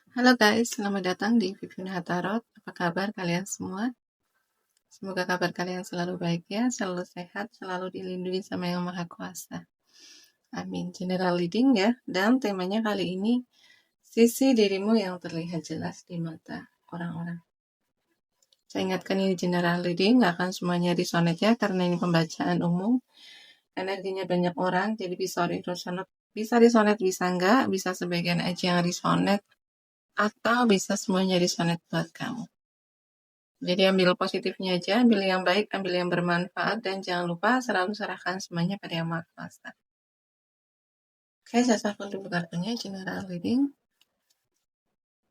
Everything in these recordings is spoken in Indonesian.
Halo guys, selamat datang di Vivina Tarot. Apa kabar kalian semua? Semoga kabar kalian selalu baik ya, selalu sehat, selalu dilindungi sama Yang Maha Kuasa. Amin. General reading ya, dan temanya kali ini sisi dirimu yang terlihat jelas di mata orang-orang. Saya ingatkan ini general reading, nggak akan semuanya resonate ya, karena ini pembacaan umum. Energinya banyak orang, jadi bisa resonate, bisa enggak, bisa sebagian aja yang resonate, atau bisa semuanya resonate buat kamu. Jadi ambil positifnya aja, ambil yang baik, ambil yang bermanfaat, dan jangan lupa selalu serahkan semuanya pada Yang Maha Kuasa. Oke, saya shuffle dulu kartunya, general reading.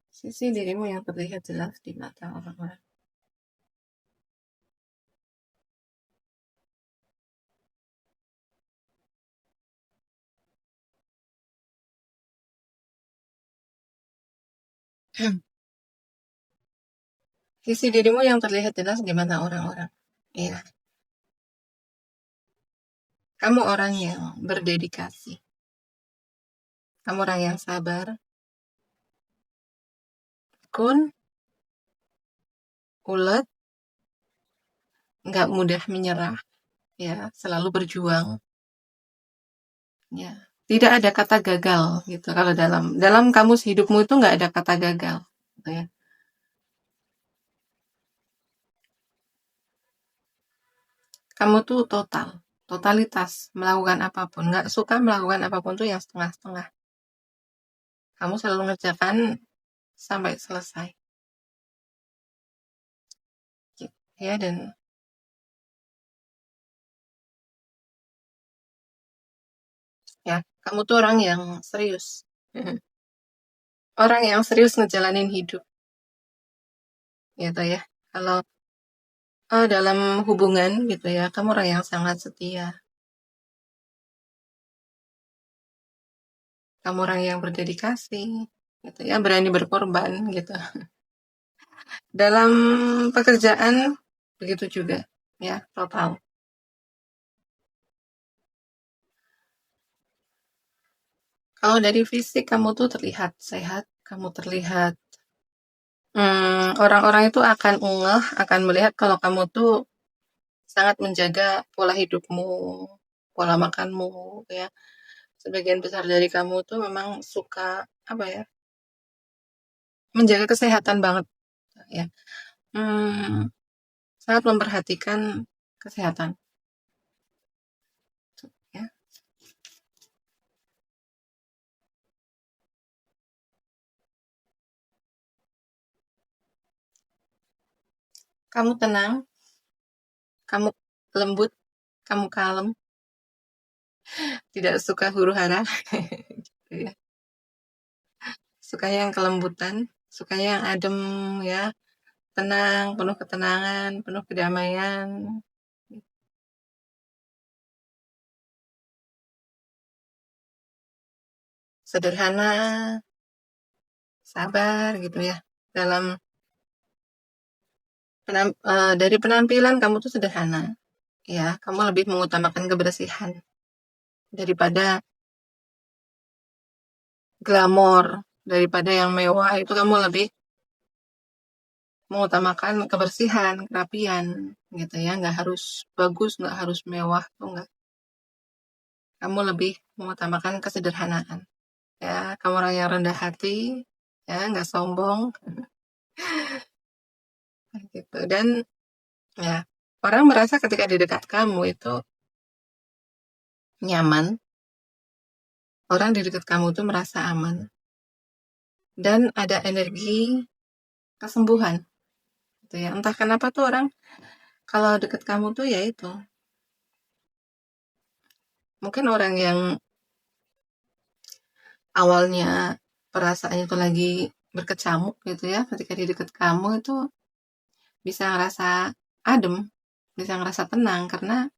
Sisi dirimu yang terlihat jelas di mata orang-orang. Sisi dirimu yang terlihat jelas di mata orang-orang. Iya, kamu orang yang berdedikasi. Kamu orang yang sabar, tekun, ulet, nggak mudah menyerah, ya, selalu berjuang. Ya, tidak ada kata gagal gitu. Kalau dalam kamus hidupmu itu nggak ada kata gagal, gitu ya. Kamu tuh totalitas melakukan apapun. Nggak suka melakukan apapun tuh yang setengah-setengah. Kamu selalu ngerjakan sampai selesai. Gitu, ya, dan ya, kamu tuh orang yang serius. Orang yang serius ngejalanin hidup, gitu ya. Kalau dalam hubungan gitu ya, kamu orang yang sangat setia. Kamu orang yang berdedikasi, gitu ya, berani berkorban gitu. Dalam pekerjaan begitu juga, ya, total. Kalau dari fisik kamu tuh terlihat sehat, kamu terlihat orang-orang itu akan akan melihat kalau kamu tuh sangat menjaga pola hidupmu, pola makanmu, ya. Sebagian besar dari kamu tuh memang suka apa ya, menjaga kesehatan banget, ya. Hmm, Sangat memperhatikan kesehatan, ya. Kamu tenang, kamu lembut, kamu kalem, tidak suka huru hara, gitu ya. Sukanya yang kelembutan, sukanya yang adem, ya, tenang, penuh ketenangan, penuh kedamaian, sederhana, sabar gitu ya. Dalam dari penampilan kamu tuh sederhana, ya. Kamu lebih mengutamakan kebersihan daripada glamor, daripada yang mewah. Itu kamu lebih mengutamakan kebersihan, kerapian, gitu ya. Nggak harus bagus, nggak harus mewah tuh nggak. Kamu lebih mengutamakan kesederhanaan. Ya, kamu orang yang rendah hati, ya, nggak sombong, gitu. Dan ya, orang merasa ketika di dekat kamu itu nyaman, orang di dekat kamu tuh merasa aman, dan ada energi kesembuhan, gitu ya. Entah kenapa tuh orang kalau deket kamu tuh ya itu, mungkin orang yang awalnya perasaannya tuh lagi berkecamuk gitu ya, ketika di dekat kamu itu bisa ngerasa adem, bisa ngerasa tenang, karena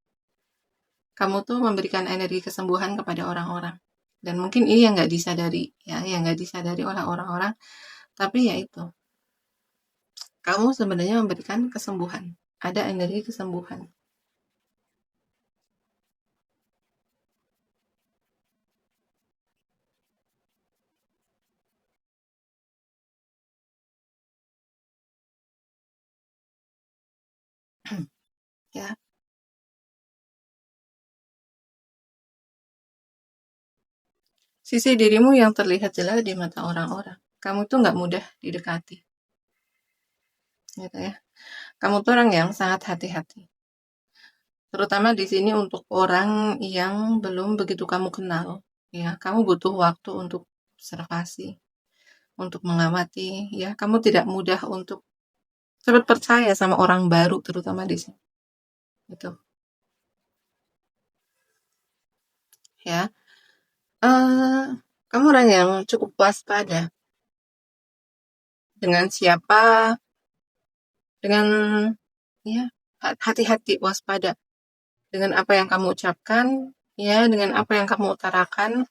kamu tuh memberikan energi kesembuhan kepada orang-orang. Dan mungkin ini yang nggak disadari, ya, yang nggak disadari oleh orang-orang, tapi ya itu, kamu sebenarnya memberikan kesembuhan, ada energi kesembuhan. ya. Sisi dirimu yang terlihat jelas di mata orang-orang. Kamu tuh nggak mudah didekati, gitu ya. Kamu tuh orang yang sangat hati-hati. Terutama di sini untuk orang yang belum begitu kamu kenal, ya. Kamu butuh waktu untuk observasi, untuk mengamati, ya. Kamu tidak mudah untuk cepat percaya sama orang baru, terutama di sini, gitu, ya. Eh, kamu orang yang cukup waspada dengan siapa, dengan ya hati-hati, waspada dengan apa yang kamu ucapkan, ya, dengan apa yang kamu utarakan,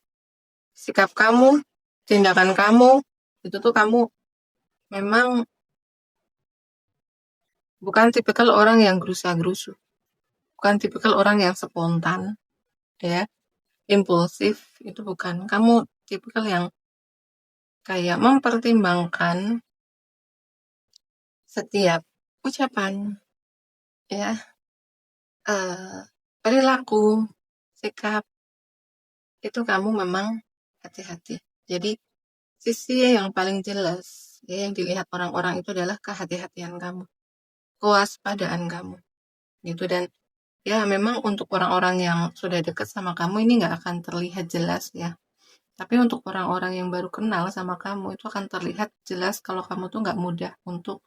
sikap kamu, tindakan kamu, itu tuh kamu memang bukan tipikal orang yang gerusa-gerusu, bukan tipikal orang yang spontan, ya, impulsif, itu bukan. Kamu tipikal yang kayak mempertimbangkan setiap ucapan, ya, perilaku, sikap, itu kamu memang hati-hati. Jadi sisi yang paling jelas, ya, yang dilihat orang-orang itu adalah kehati-hatian kamu, kewaspadaan kamu, gitu. Dan ya memang untuk orang-orang yang sudah dekat sama kamu ini nggak akan terlihat jelas, ya. Tapi untuk orang-orang yang baru kenal sama kamu itu akan terlihat jelas kalau kamu tuh nggak mudah untuk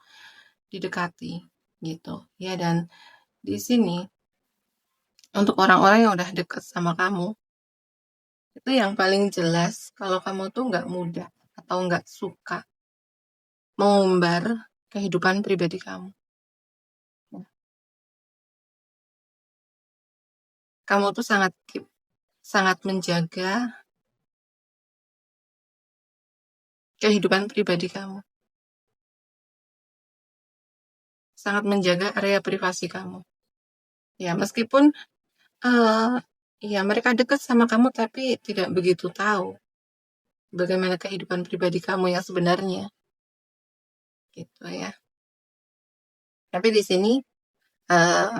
didekati, gitu. Ya, dan di sini untuk orang-orang yang udah dekat sama kamu, itu yang paling jelas kalau kamu tuh nggak mudah atau nggak suka mengumbar kehidupan pribadi kamu. Kamu tuh sangat menjaga kehidupan pribadi kamu, sangat menjaga area privasi kamu. Ya, meskipun eh ya mereka dekat sama kamu tapi tidak begitu tahu bagaimana kehidupan pribadi kamu yang sebenarnya, gitu ya. Tapi di sini eh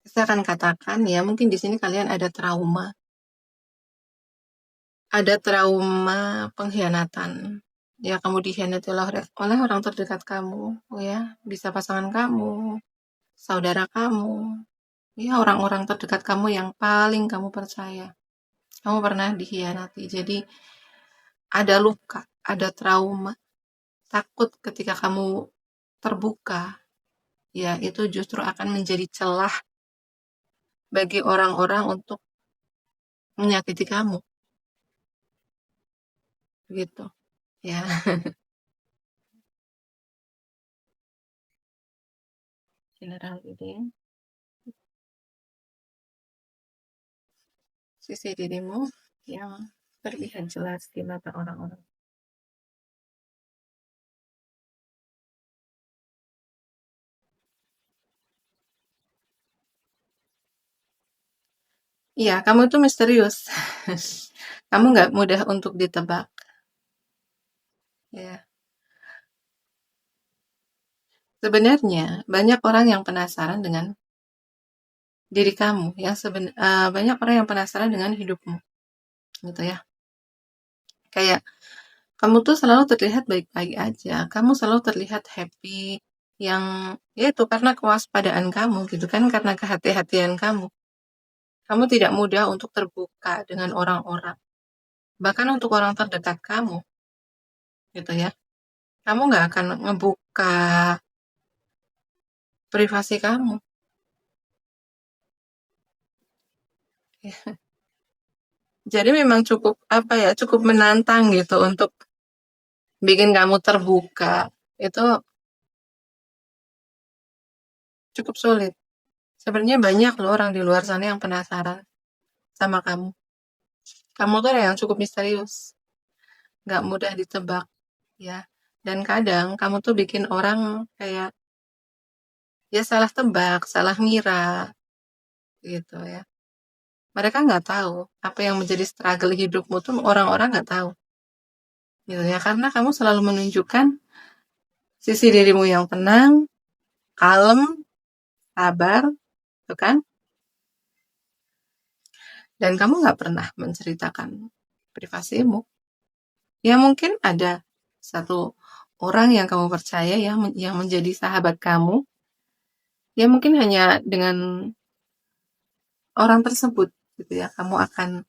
saya akan katakan ya mungkin di sini kalian ada trauma pengkhianatan. Ya, kamu dikhianati oleh orang terdekat kamu, ya, bisa pasangan kamu, saudara kamu, ya, orang-orang terdekat kamu yang paling kamu percaya. Kamu pernah dikhianati. Jadi ada luka, ada trauma, takut ketika kamu terbuka, ya, itu justru akan menjadi celah bagi orang-orang untuk menyakiti kamu, gitu, ya. General ini sisi dirimu yang terlihat jelas di mata orang-orang. Iya, kamu tuh misterius. Kamu nggak mudah untuk ditebak, ya. Sebenarnya banyak orang yang penasaran dengan diri kamu, banyak orang yang penasaran dengan hidupmu, gitu ya. Kayak kamu tuh selalu terlihat baik-baik aja, kamu selalu terlihat happy, yang ya itu karena kewaspadaan kamu, gitu kan, karena kehati-hatian kamu. Kamu tidak mudah untuk terbuka dengan orang-orang, bahkan untuk orang terdekat kamu, gitu ya. Kamu nggak akan ngebuka privasi kamu. Jadi memang cukup apa ya, cukup menantang gitu untuk bikin kamu terbuka. Itu cukup sulit. Sebenarnya banyak loh orang di luar sana yang penasaran sama kamu. Kamu tuh orang yang cukup misterius, nggak mudah ditebak, ya. Dan kadang kamu tuh bikin orang kayak ya salah tebak, salah ngira, gitu ya. Mereka nggak tahu apa yang menjadi struggle hidupmu tuh orang-orang nggak tahu, gitu ya. Karena kamu selalu menunjukkan sisi dirimu yang tenang, kalem, sabar, gitu kan? Dan kamu nggak pernah menceritakan privasimu. Ya mungkin ada satu orang yang kamu percaya yang menjadi sahabat kamu, ya mungkin hanya dengan orang tersebut gitu ya, kamu akan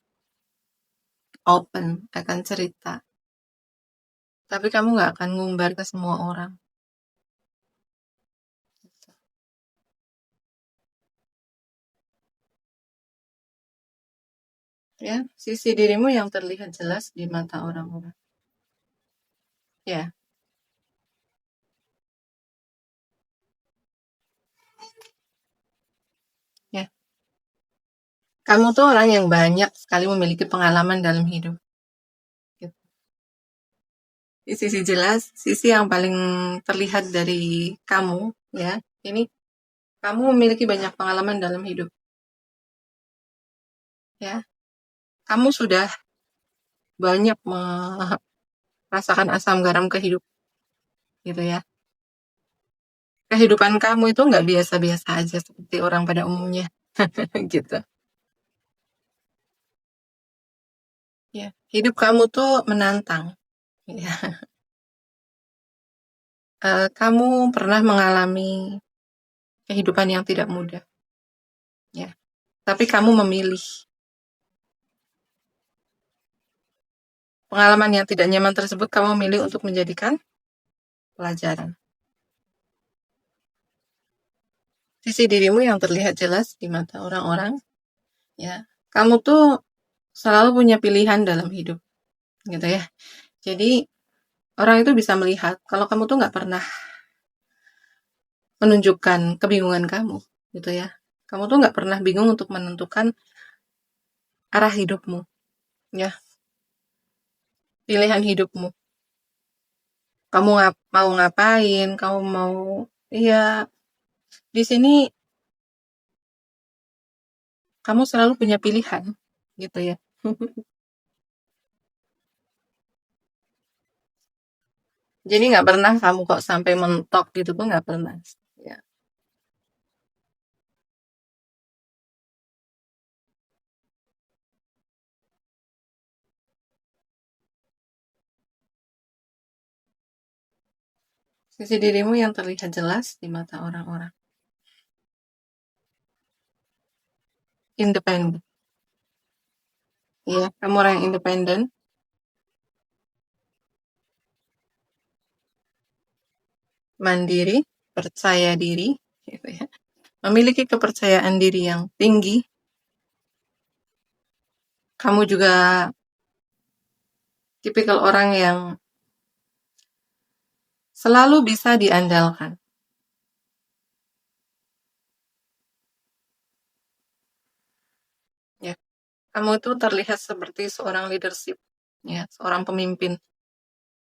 open, akan cerita. Tapi kamu nggak akan ngumbar ke semua orang. Ya, sisi dirimu yang terlihat jelas di mata orang-orang. Ya, ya. Kamu tuh orang yang banyak sekali memiliki pengalaman dalam hidup. Gitu. Di sisi jelas, sisi yang paling terlihat dari kamu, ya, ini kamu memiliki banyak pengalaman dalam hidup. Ya, kamu sudah banyak merasakan asam garam kehidupan, gitu ya. Kehidupan kamu itu nggak biasa-biasa aja seperti orang pada umumnya, gitu. Ya, hidup kamu tuh menantang. Ya. Kamu pernah mengalami kehidupan yang tidak mudah, ya. Tapi kamu memilih pengalaman yang tidak nyaman tersebut, kamu memilih untuk menjadikan pelajaran. Sisi dirimu yang terlihat jelas di mata orang-orang, ya. Kamu tuh selalu punya pilihan dalam hidup, gitu ya. Jadi orang itu bisa melihat kalau kamu tuh nggak pernah menunjukkan kebingungan kamu, gitu ya. Kamu tuh nggak pernah bingung untuk menentukan arah hidupmu, ya, pilihan hidupmu. Kamu mau ngapain, kamu mau, iya, di sini kamu selalu punya pilihan, gitu ya. Jadi nggak pernah kamu kok sampai mentok gitu tuh nggak pernah. Ya. Sisi dirimu yang terlihat jelas di mata orang-orang. Independen. Iya, kamu orang yang independen, mandiri, percaya diri, gitu ya. Memiliki kepercayaan diri yang tinggi. Kamu juga tipikal orang yang selalu bisa diandalkan. Ya, kamu itu terlihat seperti seorang leadership, ya, seorang pemimpin,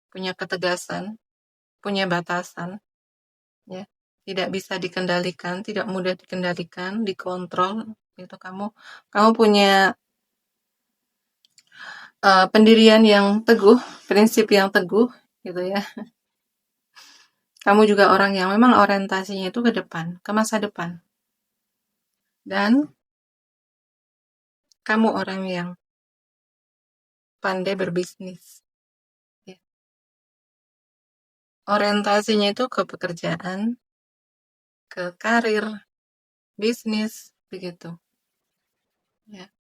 punya ketegasan, punya batasan, ya, tidak bisa dikendalikan, tidak mudah dikendalikan, dikontrol. Itu kamu punya pendirian yang teguh, prinsip yang teguh, gitu ya. Kamu juga orang yang memang orientasinya itu ke depan, ke masa depan. Dan kamu orang yang pandai berbisnis. Ya. Orientasinya itu ke pekerjaan, ke karir, bisnis, begitu. Ya.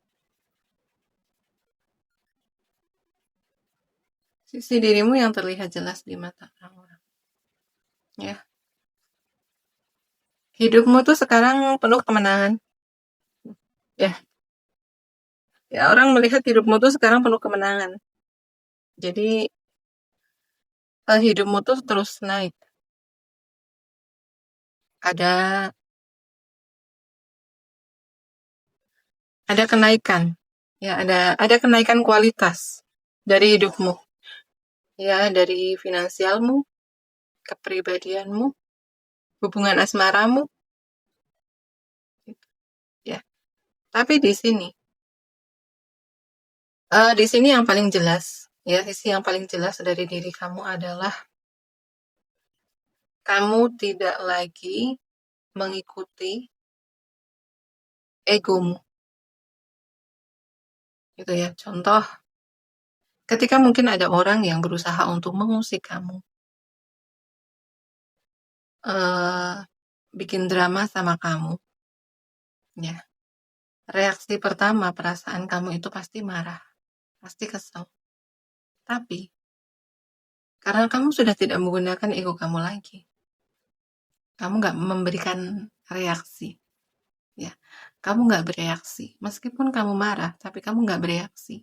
Sisi dirimu yang terlihat jelas di mata orang-orang. Ya. Hidupmu tuh sekarang penuh kemenangan. Ya. Ya, orang melihat hidupmu tuh sekarang penuh kemenangan. Jadi hidupmu tuh terus naik. Ada kenaikan. Ya, ada kenaikan kualitas dari hidupmu. Ya, dari finansialmu, kepribadianmu, hubungan asmaramu. Ya. Tapi di sini yang paling jelas, ya, sisi yang paling jelas dari diri kamu adalah kamu tidak lagi mengikuti egomu, gitu ya. Contoh, ketika mungkin ada orang yang berusaha untuk mengusik kamu, eh, bikin drama sama kamu, ya. Reaksi pertama perasaan kamu itu pasti marah, pasti kesel. Tapi karena kamu sudah tidak menggunakan ego kamu lagi, kamu nggak memberikan reaksi, ya. Kamu nggak bereaksi, meskipun kamu marah, tapi kamu nggak bereaksi,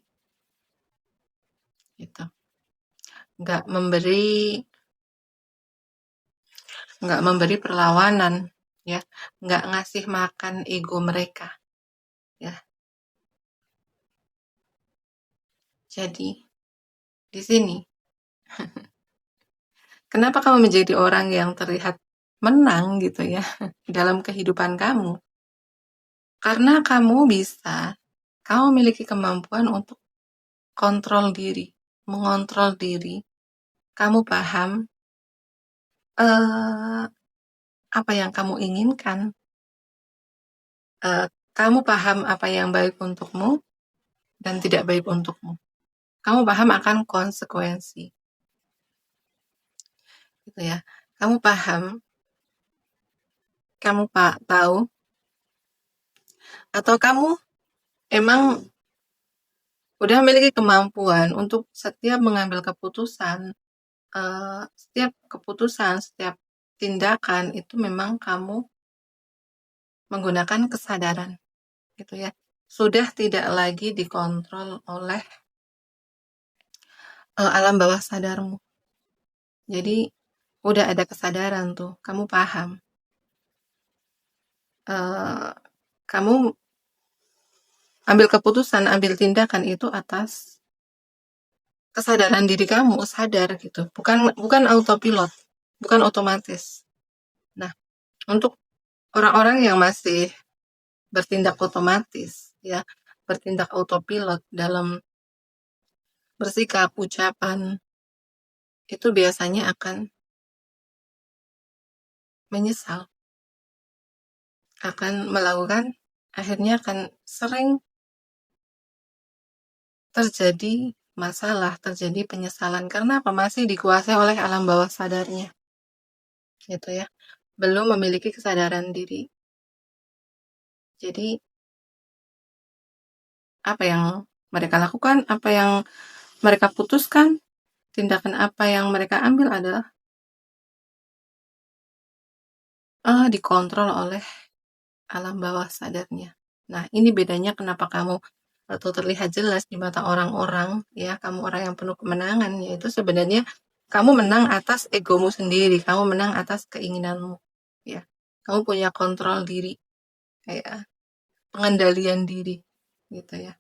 gitu. Nggak memberi, nggak memberi perlawanan, ya. Nggak ngasih makan ego mereka, ya. Jadi di sini, kenapa kamu menjadi orang yang terlihat menang gitu ya dalam kehidupan kamu? Karena kamu memiliki kemampuan untuk kontrol diri, mengontrol diri. Kamu paham eh, apa yang kamu inginkan. Eh, Kamu paham apa yang baik untukmu dan tidak baik untukmu. Kamu paham akan konsekuensi, gitu ya. Kamu paham, kamu tahu, atau kamu emang udah memiliki kemampuan untuk setiap mengambil keputusan, setiap tindakan itu memang kamu menggunakan kesadaran, gitu ya. Sudah tidak lagi dikontrol oleh alam bawah sadarmu. Jadi udah ada kesadaran tuh, kamu paham. Kamu ambil keputusan, ambil tindakan itu atas kesadaran diri kamu, sadar gitu. Bukan autopilot, bukan otomatis. Nah, untuk orang-orang yang masih bertindak otomatis, ya, bertindak autopilot dalam bersikap, ucapan, itu biasanya akan menyesal, akhirnya akan sering terjadi masalah, terjadi penyesalan. Karena apa? Masih dikuasai oleh alam bawah sadarnya, gitu ya. Belum memiliki kesadaran diri. Jadi, apa yang mereka lakukan, apa yang mereka putuskan, tindakan apa yang mereka ambil adalah dikontrol oleh alam bawah sadarnya. Nah, ini bedanya kenapa kamu atau terlihat jelas di mata orang-orang, ya, kamu orang yang penuh kemenangan, yaitu sebenarnya kamu menang atas egomu sendiri, kamu menang atas keinginanmu, ya. Kamu punya kontrol diri, kayak pengendalian diri, gitu ya.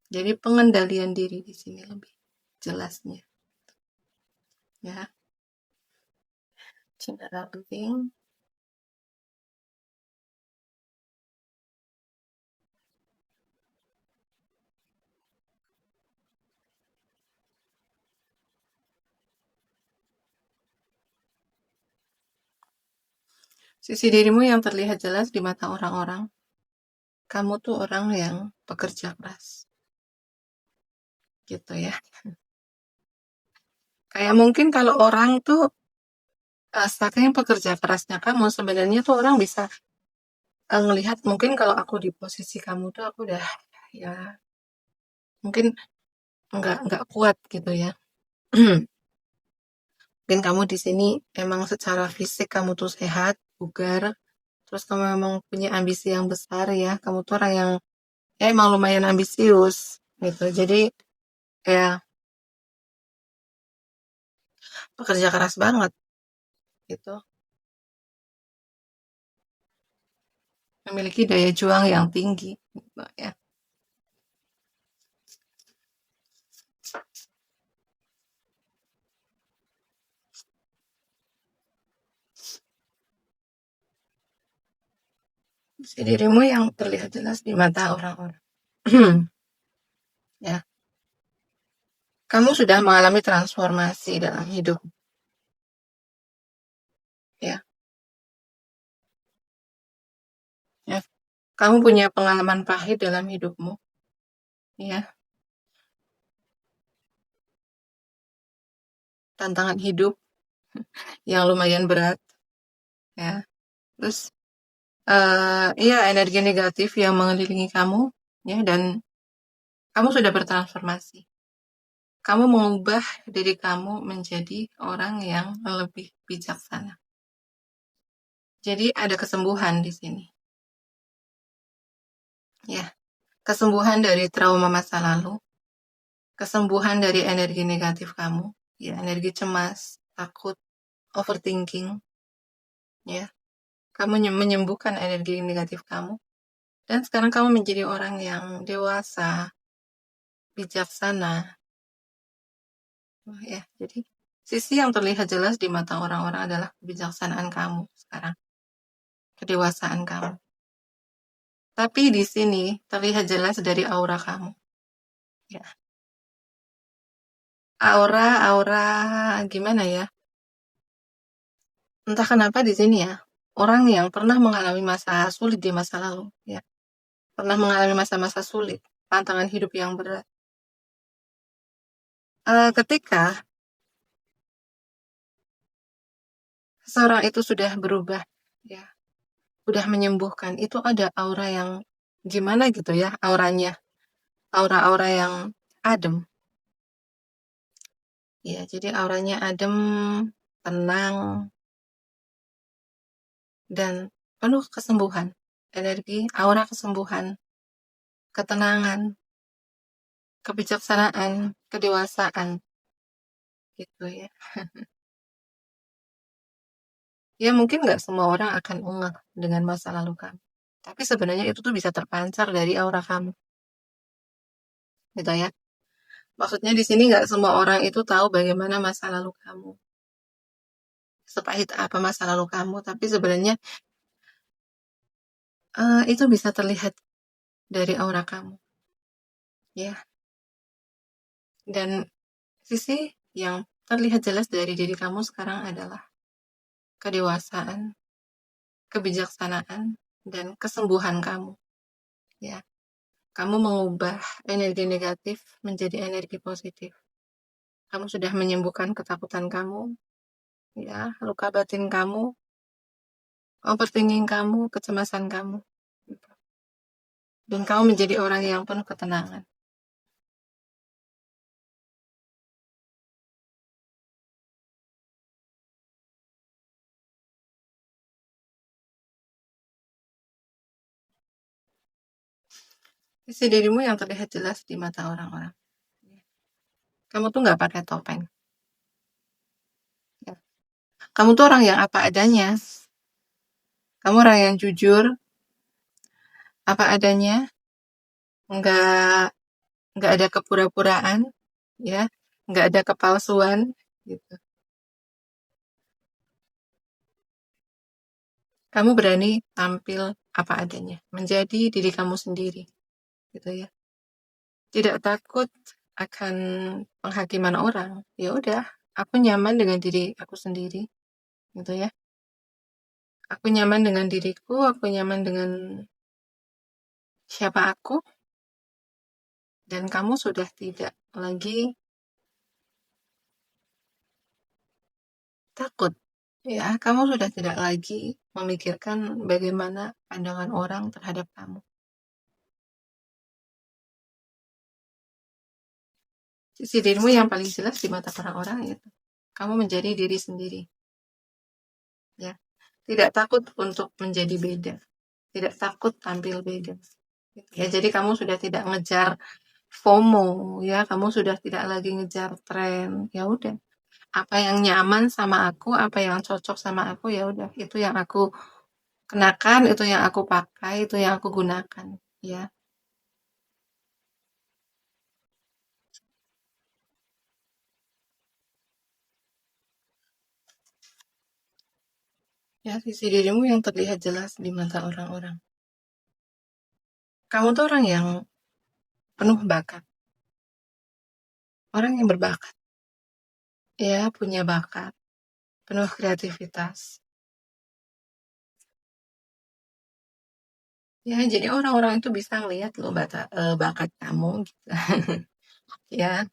Jadi pengendalian diri di sini lebih jelasnya, ya. Cedera penting. Sisi dirimu yang terlihat jelas di mata orang-orang. Kamu tuh orang yang pekerja keras, gitu ya. Kayak mungkin kalau orang tuh saking pekerja kerasnya kamu, sebenarnya tuh orang bisa ngelihat, mungkin kalau aku di posisi kamu tuh aku udah, ya, mungkin nggak kuat gitu ya. Mungkin kamu di sini emang secara fisik kamu tuh sehat, bugar, terus kamu memang punya ambisi yang besar ya. Kamu tuh orang yang emang lumayan ambisius gitu. Jadi ya pekerja keras banget gitu. Memiliki daya juang yang tinggi gitu ya. Si dirimu yang terlihat jelas di mata orang-orang. Ya, kamu sudah mengalami transformasi dalam hidup. Ya, ya. Kamu punya pengalaman pahit dalam hidupmu, ya, tantangan hidup yang lumayan berat, ya. Terus, iya energi negatif yang mengelilingi kamu, ya, dan kamu sudah bertransformasi. Kamu mengubah diri kamu menjadi orang yang lebih bijaksana. Jadi ada kesembuhan di sini, ya. Kesembuhan dari trauma masa lalu, kesembuhan dari energi negatif kamu, ya, energi cemas, takut, overthinking, ya. Kamu menyembuhkan energi negatif kamu, dan sekarang kamu menjadi orang yang dewasa, bijaksana, ya. Jadi sisi yang terlihat jelas di mata orang-orang adalah kebijaksanaan kamu sekarang, kedewasaan kamu. Tapi di sini terlihat jelas dari aura kamu, ya. Aura gimana ya? Entah kenapa di sini ya, orang yang pernah mengalami masa sulit di masa lalu, ya, pernah mengalami masa-masa sulit, tantangan hidup yang berat. Ketika seseorang itu sudah berubah, ya, sudah menyembuhkan, itu ada aura yang gimana gitu ya, auranya, aura-aura yang adem, ya, jadi auranya adem, tenang, dan penuh kesembuhan, energi, aura kesembuhan, ketenangan, kebijaksanaan, kedewasaan, gitu ya. Ya mungkin nggak semua orang akan ngeh dengan masa lalu kamu. Tapi sebenarnya itu tuh bisa terpancar dari aura kamu, gitu ya. Maksudnya di sini nggak semua orang itu tahu bagaimana masa lalu kamu, sepahit apa masa lalu kamu. Tapi sebenarnya itu bisa terlihat dari aura kamu, ya. Dan sisi yang terlihat jelas dari diri kamu sekarang adalah kedewasaan, kebijaksanaan, dan kesembuhan kamu, ya. Kamu mengubah energi negatif menjadi energi positif. Kamu sudah menyembuhkan ketakutan kamu, ya, luka batin kamu, overthinking kamu, kecemasan kamu, gitu. Dan kamu menjadi orang yang penuh ketenangan. Sisi dirimu yang terlihat jelas di mata orang-orang. Kamu tuh nggak pakai topeng. Ya. Kamu tuh orang yang apa adanya. Kamu orang yang jujur, apa adanya, nggak nggak ada kepura-puraan, ya, nggak ada kepalsuan, gitu. Kamu berani tampil apa adanya, menjadi diri kamu sendiri, gitu ya. Tidak takut akan penghakiman orang. Ya udah, aku nyaman dengan diri aku sendiri, gitu ya. Aku nyaman dengan diriku, aku nyaman dengan siapa aku, dan kamu sudah tidak lagi takut. Ya, kamu sudah tidak lagi memikirkan bagaimana pandangan orang terhadap kamu. Sisi dirimu yang paling jelas di mata para orang itu. Kamu menjadi diri sendiri. Ya, tidak takut untuk menjadi beda. Tidak takut tampil beda. Ya, jadi kamu sudah tidak ngejar FOMO, ya, kamu sudah tidak lagi ngejar tren. Ya udah, apa yang nyaman sama aku, apa yang cocok sama aku, ya udah, itu yang aku kenakan, itu yang aku pakai, itu yang aku gunakan, ya. Ya, sisi dirimu yang terlihat jelas di mata orang-orang. Kamu tuh orang yang penuh bakat, orang yang berbakat, ya, punya bakat, penuh kreativitas. Ya, jadi orang-orang itu bisa ngelihat loh bakat kamu gitu. Ya,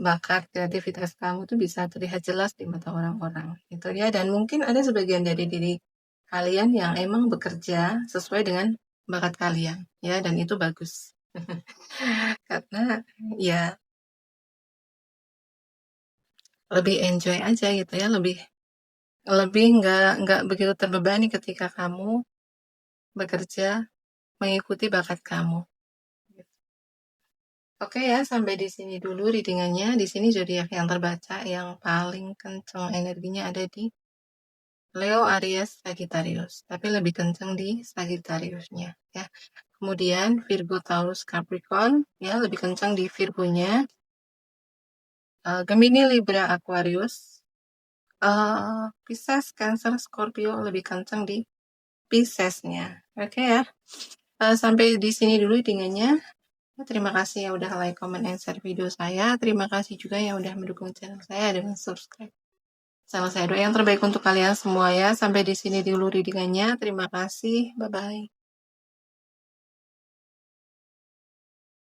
bakat kreativitas kamu tuh bisa terlihat jelas di mata orang-orang gitu ya. Dan mungkin ada sebagian dari diri kalian yang emang bekerja sesuai dengan bakat kalian ya, dan itu bagus. Karena ya lebih enjoy aja gitu ya, lebih lebih nggak begitu terbebani ketika kamu bekerja mengikuti bakat kamu. Oke ya, sampai di sini dulu readingannya. Di sini zodiak yang terbaca yang paling kenceng energinya ada di Leo, Aries, Sagittarius. Tapi lebih kenceng di Sagittariusnya ya. Kemudian Virgo, Taurus, Capricorn ya, lebih kenceng di Virgonya. Gemini, Libra, Aquarius. Pisces, Cancer, Scorpio lebih kenceng di Piscesnya. Oke ya. Sampai di sini dulu readingannya. Terima kasih ya udah like, comment, and share video saya. Terima kasih juga yang udah mendukung channel saya dengan subscribe. Salam saya doa yang terbaik untuk kalian semua ya. Sampai di sini dulu readingannya. Terima kasih. Bye-bye.